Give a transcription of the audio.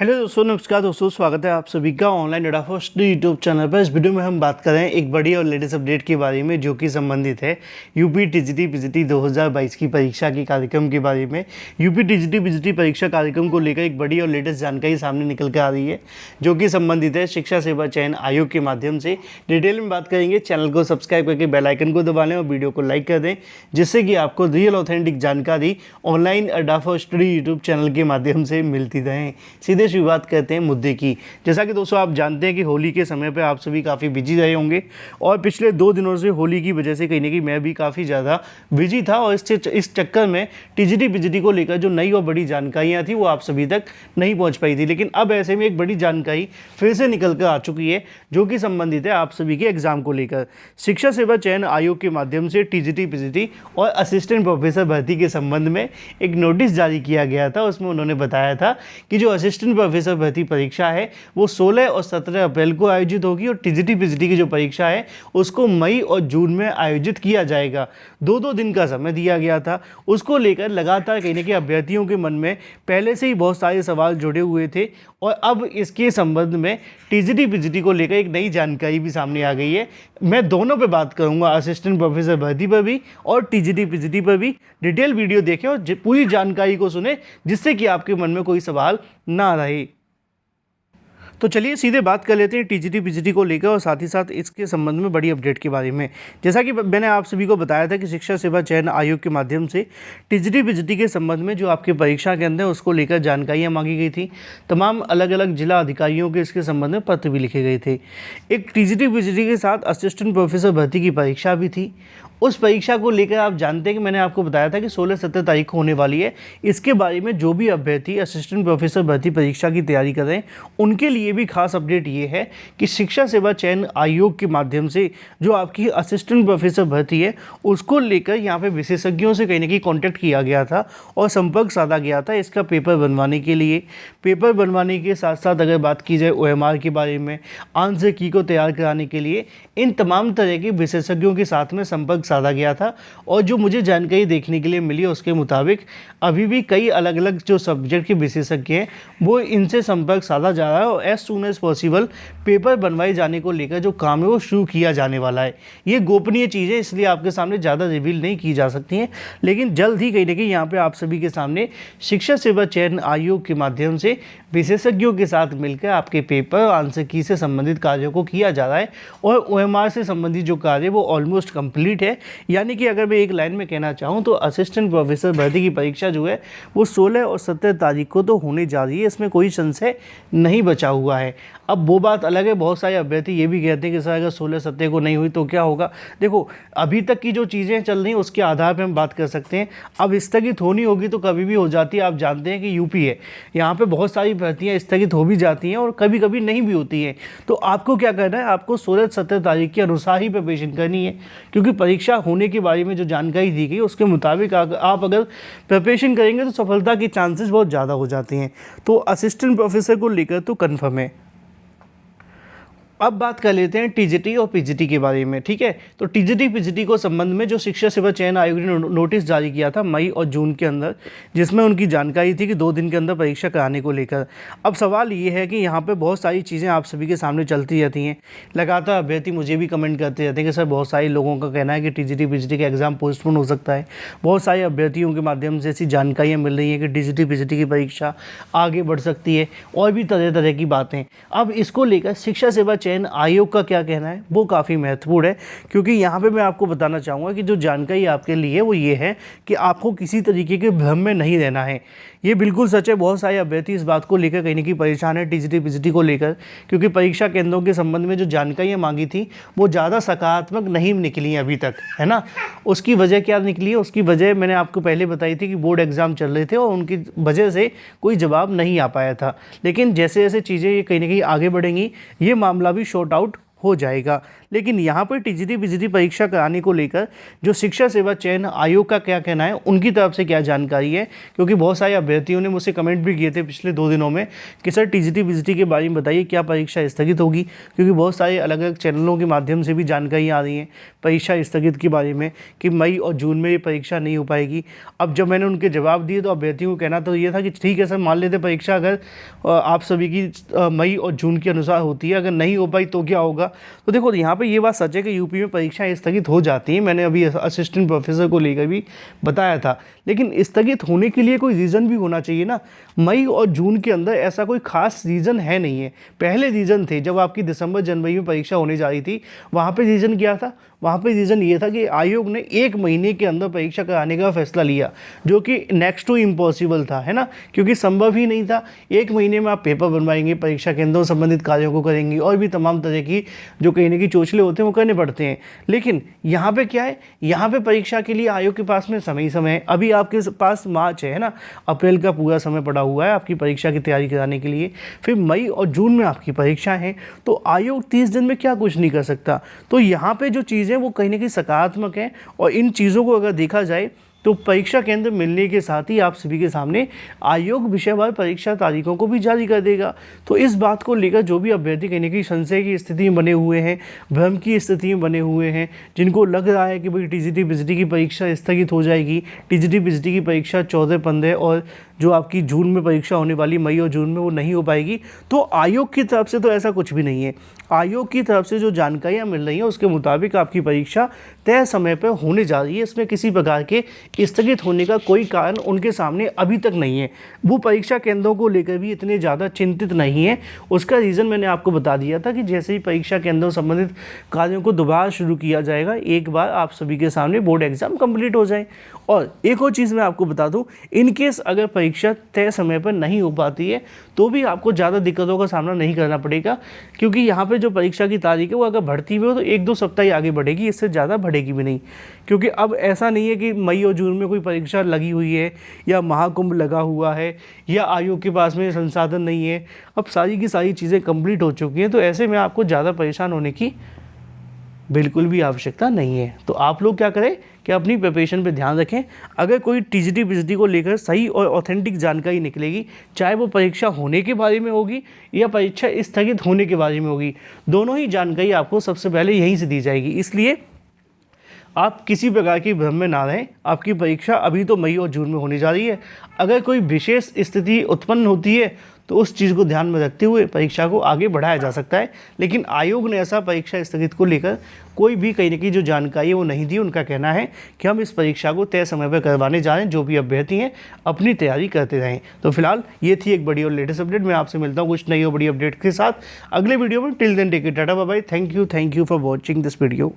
Hello दोस्तों, नमस्कार दोस्तों, स्वागत है आप सभी का online data first YouTube channel पर। इस वीडियो में हम बात कर रहे हैं एक बड़ी और लेटेस्ट अपडेट के बारे में जो कि संबंधित है यूपी टीजीटी पीजीटी 2022 की परीक्षा के कार्यक्रम के बारे में। यूपी टीजीटी पीजीटी परीक्षा कार्यक्रम को लेकर एक बड़ी और लेटेस्ट जानकारी सामने निकल कर आ रही है जो कि संबंधित है शिक्षा सेवा चयन आयोग के माध्यम से। डिटेल में बात करेंगे। चैनल को सब्सक्राइब करके बेल आइकन को दबा लें और वीडियो को लाइक कर दें जिससे कि आपको रियल ऑथेंटिक जानकारी online data first YouTube channel के माध्यम से मिलती रहे। सीधे शुरुआत करते हैं मुद्दे की। जैसा कि दोस्तों आप जानते हैं कि होली के समय पे आप सभी काफ़ी बिजी रहे होंगे और पिछले 2 दिनों से होली की वजह से कहीं ना कहीं मैं भी काफ़ी ज़्यादा बिजी था और इस चक्कर में टीजीटी पीजीटी को लेकर जो नई और बड़ी जानकारियाँ थी वो आप सभी तक नहीं पहुँच पाई थी। लेकिन अब ऐसे में एक बड़ी जानकारी फिर से निकल कर आ चुकी है जो कि संबंधित है आप सभी के एग्जाम को लेकर। शिक्षा सेवा चयन आयोग के माध्यम से टीजीटी पीजीटी और असिस्टेंट प्रोफेसर भर्ती के संबंध में एक नोटिस जारी किया गया था। उसमें उन्होंने बताया था कि जो असिस्टेंट प्रोफेसर भर्ती परीक्षा है वो 16 और 17 अप्रैल को आयोजित होगी और टीजीटी पीजीटी की जो परीक्षा है उसको मई और जून में आयोजित किया जाएगा। 2-2 दिन का समय दिया गया था। उसको लेकर लगातार कहीं ना कहीं अभ्यर्थियों के मन में पहले से ही बहुत सारे सवाल जुड़े हुए थे और अब इसके संबंध में टीजीटी पीजीटी को लेकर एक नई जानकारी भी सामने आ गई है। मैं दोनों पे बात करूंगा, असिस्टेंट प्रोफेसर भर्ती पर भी और टीजीटी पीजीटी पर भी। डिटेल वीडियो देखें और पूरी जानकारी को सुने जिससे कि आपके मन में कोई सवाल ना रहे। तो चलिए सीधे बात कर लेते हैं टीजीटी पीजीटी को लेकर और साथ ही साथ इसके संबंध में बड़ी अपडेट के बारे में। जैसा कि मैंने आप सभी को बताया था कि शिक्षा सेवा चयन आयोग के माध्यम से टीजीटी पीजीटी के संबंध में जो आपकी परीक्षा के अंदर उसको लेकर जानकारियां मांगी गई थी। तमाम अलग अलग जिला अधिकारियों के इसके संबंध में पत्र भी लिखे गए थे। एक टीजीटी पीजीटी के साथ असिस्टेंट प्रोफेसर भर्ती की परीक्षा भी थी। उस परीक्षा को लेकर आप जानते हैं कि मैंने आपको बताया था कि 16-17 तारीख को होने वाली है। इसके बारे में जो भी अभ्यर्थी असिस्टेंट प्रोफेसर भर्ती परीक्षा की तैयारी कर रहे हैं उनके लिए भी खास अपडेट ये है कि शिक्षा सेवा चयन आयोग के माध्यम से जो आपकी असिस्टेंट प्रोफेसर भर्ती है उसको लेकर यहाँ पे विशेषज्ञों से कहीं ना कहीं कॉन्टैक्ट किया गया था और संपर्क साधा गया था इसका पेपर बनवाने के लिए। पेपर बनवाने के साथ साथ अगर बात की जाए OMR के बारे में, आंसर की को तैयार कराने के लिए इन तमाम तरह के विशेषज्ञों के साथ में संपर्क साधा गया था। और जो मुझे जानकारी देखने के लिए मिली उसके मुताबिक अभी भी कई अलग अलग जो सब्जेक्ट के विशेषज्ञ हैं वो इनसे संपर्क साधा जा रहा है और as soon as possible paper बनवाए जाने को लेकर जो काम है वो शुरू किया जाने वाला है। ये गोपनीय चीज़ें इसलिए आपके सामने ज़्यादा रिवील नहीं की जा सकती हैं, लेकिन जल्द ही कहीं ना कहीं यहाँ पे आप सभी के सामने शिक्षा सेवा चयन आयोग के माध्यम से विशेषज्ञों के साथ मिलकर आपके पेपर आंसर की से संबंधित कार्यों को किया जा रहा है और OMR से संबंधित जो कार्य वो ऑलमोस्ट कंप्लीट है। यानी कि अगर मैं एक लाइन में कहना चाहूँ तो असिस्टेंट प्रोफेसर भर्ती की परीक्षा जो है वो 16 और 17 तारीख को तो होने जा रही है, इसमें कोई संशय नहीं बचा हुआ है। अब वो बात अलग है, बहुत सारे अभ्यर्थी ये भी कहते हैं कि सर अगर 16-17 को नहीं हुई तो क्या होगा। देखो अभी तक की जो चीज़ें चल रही हैं उसके आधार पर हम बात कर सकते हैं। अब स्थगित होनी होगी तो कभी भी हो जाती है। आप जानते हैं कि यूपी है, यहाँ पे बहुत सारी भर्तियाँ स्थगित हो भी जाती हैं और कभी कभी नहीं भी होती हैं। तो आपको क्या करना है, आपको 16-17 तारीख के अनुसार ही प्रिपरेशन करनी है क्योंकि परीक्षा होने के बारे में जो जानकारी दी गई उसके मुताबिक आप अगर प्रिपरेशन करेंगे तो सफलता के चांसेस बहुत ज़्यादा हो जाते हैं। तो असिस्टेंट प्रोफेसर को लेकर तो कन्फर्म है। अब बात कर लेते हैं टीजीटी और पीजीटी के बारे में, ठीक है। तो टीजीटी पीजीटी को संबंध में जो शिक्षा सेवा चयन आयोग ने नोटिस जारी किया था मई और जून के अंदर, जिसमें उनकी जानकारी थी कि 2 दिन के अंदर परीक्षा कराने को लेकर। अब सवाल ये है कि यहाँ पे बहुत सारी चीज़ें आप सभी के सामने चलती रहती हैं। लगातार अभ्यर्थी मुझे भी कमेंट करते रहते हैं कि सर बहुत सारे लोगों का कहना है कि टीजीटी पीजीटी का एग्ज़ाम पोस्टपोन हो सकता है। बहुत सारे अभ्यर्थियों के माध्यम से ऐसी जानकारियाँ मिल रही हैं कि टीजीटी पीजीटी की परीक्षा आगे बढ़ सकती है और भी तरह तरह की बातें। अब इसको लेकर शिक्षा सेवा चयन आयोग का क्या कहना है वो काफ़ी महत्वपूर्ण है क्योंकि यहाँ पे मैं आपको बताना चाहूँगा कि जो जानकारी आपके लिए वो ये है कि आपको किसी तरीके के भ्रम में नहीं रहना है। ये बिल्कुल सच है, बहुत सारे अभ्यर्थी इस बात को लेकर कहीं ना कहीं परेशान है टीजीटी पीजीटी को लेकर क्योंकि परीक्षा केंद्रों के संबंध में जो जानकारियाँ मांगी थी वो ज़्यादा सकारात्मक नहीं निकली अभी तक, है ना। उसकी वजह क्या निकली है, उसकी वजह मैंने आपको पहले बताई थी कि बोर्ड एग्ज़ाम चल रहे थे और उनकी वजह से कोई जवाब नहीं आ पाया था। लेकिन जैसे जैसे चीज़ें ये कहीं ना कहीं आगे बढ़ेंगी ये मामला भी शॉर्ट आउट हो जाएगा। लेकिन यहाँ पर टीजीटी पीजीटी परीक्षा कराने को लेकर जो शिक्षा सेवा चयन आयोग का क्या कहना है, उनकी तरफ से क्या जानकारी है, क्योंकि बहुत सारे अभ्यर्थियों ने मुझसे कमेंट भी किए थे पिछले 2 दिनों में कि सर टीजीटी पीजीटी के बारे में बताइए, क्या परीक्षा स्थगित होगी, क्योंकि बहुत सारे अलग अलग चैनलों के माध्यम से भी जानकारी आ रही है परीक्षा स्थगित के बारे में कि मई और जून में ये परीक्षा नहीं हो पाएगी। अब जब मैंने उनके जवाब दिए तो अभ्यर्थियों को कहना तो ये था कि ठीक है सर, मान लेते परीक्षा अगर आप सभी की मई और जून के अनुसार होती है, अगर नहीं हो पाई तो क्या होगा। तो देखो यहाँ पे ये बात सच है कि यूपी में परीक्षाएं स्थगित हो जाती हैं, मैंने अभी असिस्टेंट प्रोफेसर को लेकर भी बताया था, लेकिन स्थगित होने के लिए कोई रीज़न भी होना चाहिए ना। मई और जून के अंदर ऐसा कोई खास रीज़न है नहीं है। पहले रीज़न थे जब आपकी दिसंबर जनवरी में परीक्षा होने जा रही थी, वहाँ पे रीज़न क्या था, वहाँ पे रीज़न ये था कि आयोग ने 1 महीने के अंदर परीक्षा कराने का फैसला लिया, जो कि नेक्स्ट टू इम्पॉसिबल था, है ना, क्योंकि संभव ही नहीं था। 1 महीने में आप पेपर बनवाएंगे, परीक्षा केंद्रों संबंधित कार्यों को करेंगे और भी तमाम तरह की जो कहने की चोचले होते हैं वो करने पड़ते हैं। लेकिन यहाँ पे क्या है, यहाँ पे परीक्षा के लिए आयोग के पास में समय ही समय है। अभी आपके पास मार्च है ना, अप्रैल का पूरा समय पड़ा हुआ है आपकी परीक्षा की तैयारी कराने के लिए, फिर मई और जून में आपकी परीक्षा है, तो आयोग 30 दिन में क्या कुछ नहीं कर सकता। तो यहाँ पे जो चीज़ें वो कहीं ना कहीं सकारात्मक हैं, और इन चीज़ों को अगर देखा जाए तो परीक्षा केंद्र मिलने के साथ ही आप सभी के सामने आयोग विषयवार परीक्षा तारीखों को भी जारी कर देगा। तो इस बात को लेकर जो भी अभ्यर्थी कहने की संशय की स्थिति में बने हुए हैं, भ्रम की स्थिति में बने हुए हैं, जिनको लग रहा है कि भाई टीजीटी पीजीटी की परीक्षा स्थगित हो जाएगी, टीजीटी पीजीटी की परीक्षा 14, 15 और जो आपकी जून में परीक्षा होने वाली मई और जून में वो नहीं हो पाएगी, तो आयोग की तरफ से तो ऐसा कुछ भी नहीं है। आयोग की तरफ से जो जानकारियाँ मिल रही हैं उसके मुताबिक आपकी परीक्षा तय समय पर होने जा रही है। इसमें किसी प्रकार के स्थगित होने का कोई कारण उनके सामने अभी तक नहीं है। वो परीक्षा केंद्रों को लेकर भी इतने ज़्यादा चिंतित नहीं है। उसका रीज़न मैंने आपको बता दिया था कि जैसे ही परीक्षा केंद्रों संबंधित कार्यों को दोबारा शुरू किया जाएगा, एक बार आप सभी के सामने बोर्ड एग्जाम कंप्लीट हो जाए। और एक और चीज़ मैं आपको बता दूं, इन केस अगर परीक्षा तय समय पर नहीं हो पाती है तो भी आपको ज़्यादा दिक्कतों का सामना नहीं करना पड़ेगा, क्योंकि यहाँ पे जो परीक्षा की तारीख है वो अगर बढ़ती भी हो तो 1-2 सप्ताह ही आगे बढ़ेगी, इससे ज़्यादा बढ़ेगी भी नहीं। क्योंकि अब ऐसा नहीं है कि मई और जून में कोई परीक्षा लगी हुई है या महाकुंभ लगा हुआ है या आयोग के पास में संसाधन नहीं है। अब सारी की सारी चीज़ें कंप्लीट हो चुकी हैं, तो ऐसे में आपको ज़्यादा परेशान होने की बिल्कुल भी आवश्यकता नहीं है। तो आप लोग क्या करें कि अपनी प्रिपरेशन पे ध्यान रखें। अगर कोई टीजीटी पीजीटी को लेकर सही और ऑथेंटिक जानकारी निकलेगी, चाहे वो परीक्षा होने के बारे में होगी या परीक्षा स्थगित होने के बारे में होगी, दोनों ही जानकारी आपको सबसे पहले यहीं से दी जाएगी। इसलिए आप किसी प्रकार की भ्रम में ना रहें। आपकी परीक्षा अभी तो मई और जून में होने जा रही है। अगर कोई विशेष स्थिति उत्पन्न होती है तो उस चीज़ को ध्यान में रखते हुए परीक्षा को आगे बढ़ाया जा सकता है। लेकिन आयोग ने ऐसा परीक्षा स्थगित को लेकर कोई भी कहीं न कहीं जो जानकारी है वो नहीं दी। उनका कहना है कि हम इस परीक्षा को तय समय पर करवाने जा रहे हैं, जो भी अभ्यर्थी हैं अपनी तैयारी करते रहें। तो फिलहाल ये थी एक बड़ी और लेटेस्ट अपडेट। मैं आपसे मिलता हूँ कुछ नई और बड़ी अपडेट के साथ अगले वीडियो में। Till then take it, tata bye bye. Thank you for watching this video.